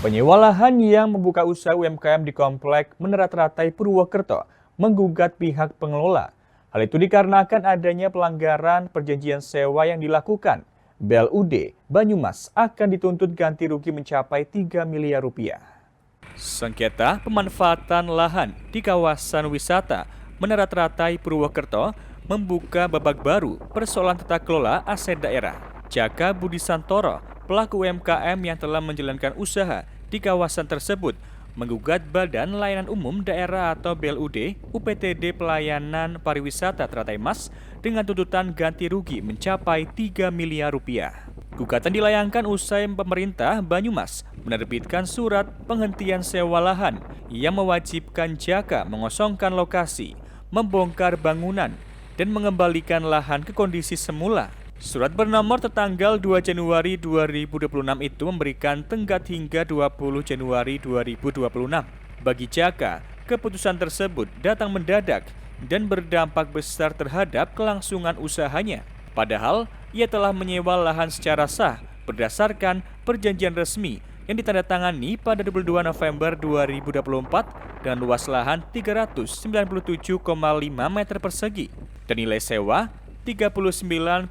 Penyewa lahan yang membuka usaha UMKM di Komplek Menerat-Ratai Purwokerto menggugat pihak pengelola. Hal itu dikarenakan adanya pelanggaran perjanjian sewa yang dilakukan. BLUD Banyumas akan dituntut ganti rugi mencapai 3 miliar rupiah. Sengketa pemanfaatan lahan di kawasan wisata Menerat-Ratai Purwokerto membuka babak baru persoalan tata kelola aset daerah. Jaka Budi Santoro, pelaku UMKM yang telah menjalankan usaha di kawasan tersebut, menggugat Badan Layanan Umum Daerah atau BLUD UPTD Pelayanan Pariwisata Teratai Mas dengan tuntutan ganti rugi mencapai 3 miliar rupiah. Gugatan dilayangkan usai pemerintah Banyumas menerbitkan surat penghentian sewa lahan yang mewajibkan Jaka mengosongkan lokasi, membongkar bangunan, dan mengembalikan lahan ke kondisi semula. Surat bernomor tertanggal 2 Januari 2026 itu memberikan tenggat hingga 20 Januari 2026. Bagi Jaka, keputusan tersebut datang mendadak dan berdampak besar terhadap kelangsungan usahanya. Padahal, ia telah menyewa lahan secara sah berdasarkan perjanjian resmi yang ditandatangani pada 22 November 2024 dengan luas lahan 397,5 meter persegi dan nilai sewa 39,75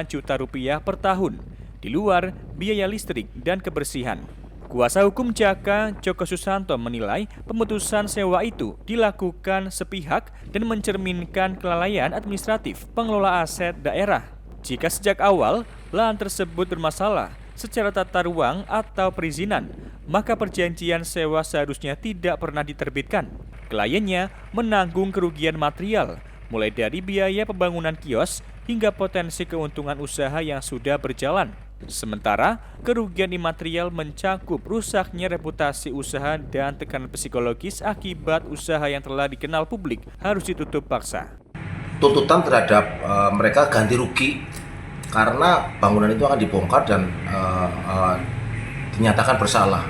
juta rupiah per tahun, di luar biaya listrik dan kebersihan. Kuasa hukum Jaka, Joko Susanto, menilai pemutusan sewa itu dilakukan sepihak dan mencerminkan kelalaian administratif pengelola aset daerah. Jika sejak awal lahan tersebut bermasalah secara tata ruang atau perizinan, maka perjanjian sewa seharusnya tidak pernah diterbitkan. Kliennya menanggung kerugian material, mulai dari biaya pembangunan kios hingga potensi keuntungan usaha yang sudah berjalan. Sementara, kerugian imaterial mencakup rusaknya reputasi usaha dan tekanan psikologis akibat usaha yang telah dikenal publik harus ditutup paksa. Tuntutan terhadap mereka ganti rugi karena bangunan itu akan dibongkar dan dinyatakan bersalah.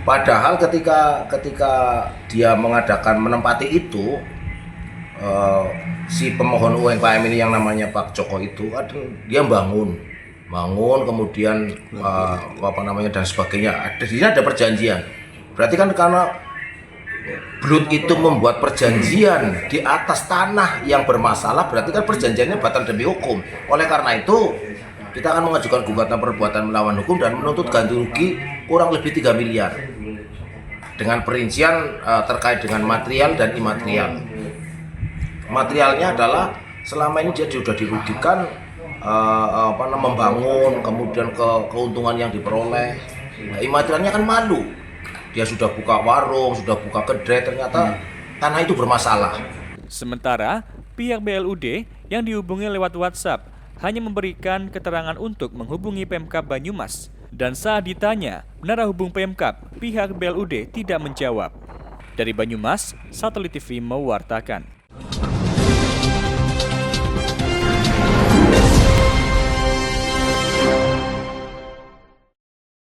Padahal ketika dia mengadakan menempati itu, si pemohon UMKM ini yang namanya Pak Joko itu dia bangun kemudian dan sebagainya. Di sini ada perjanjian. Berarti kan karena Blut itu membuat perjanjian di atas tanah yang bermasalah, berarti kan perjanjiannya batal demi hukum. Oleh karena itu, kita akan mengajukan gugatan perbuatan melawan hukum dan menuntut ganti rugi kurang lebih 3 miliar. Dengan perincian terkait dengan material dan imaterial. Materialnya adalah selama ini dia sudah dirugikan membangun, kemudian keuntungan yang diperoleh. Nah, imaterialnya kan malu. Dia sudah buka warung, sudah buka kedai, ternyata tanah itu bermasalah. Sementara pihak BLUD yang dihubungi lewat WhatsApp hanya memberikan keterangan untuk menghubungi Pemkab Banyumas. Dan saat ditanya menara hubung Pemkab, pihak BLUD tidak menjawab. Dari Banyumas, Satelit TV mewartakan.